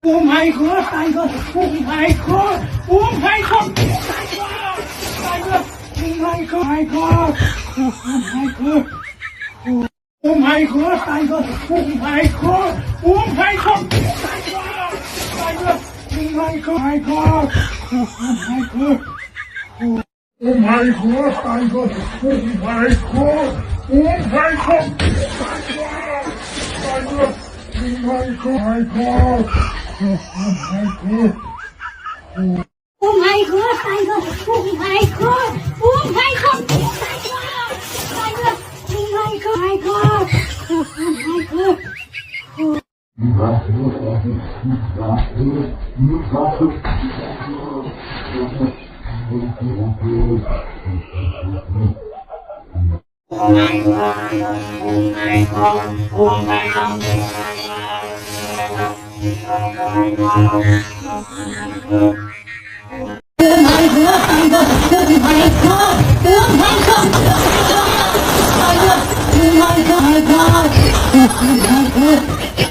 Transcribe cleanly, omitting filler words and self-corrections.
Oh my God, Tiger! Oh my God! Oh my God! Tiger! Oh my God! My God! Oh my God! Oh my God, Tiger! Oh my God! Oh my God! Tiger! Oh my God! My God! Oh my God! Oh my God, Tiger! Oh my God! Oh my God! Tiger! Oh my God! My God! Oh my God! Oh my God, Tiger! Oh my God! Oh my God! Tiger! Oh my God! My God! Oh my God! Oh my God! Oh my God! Oh my God! Oh my God!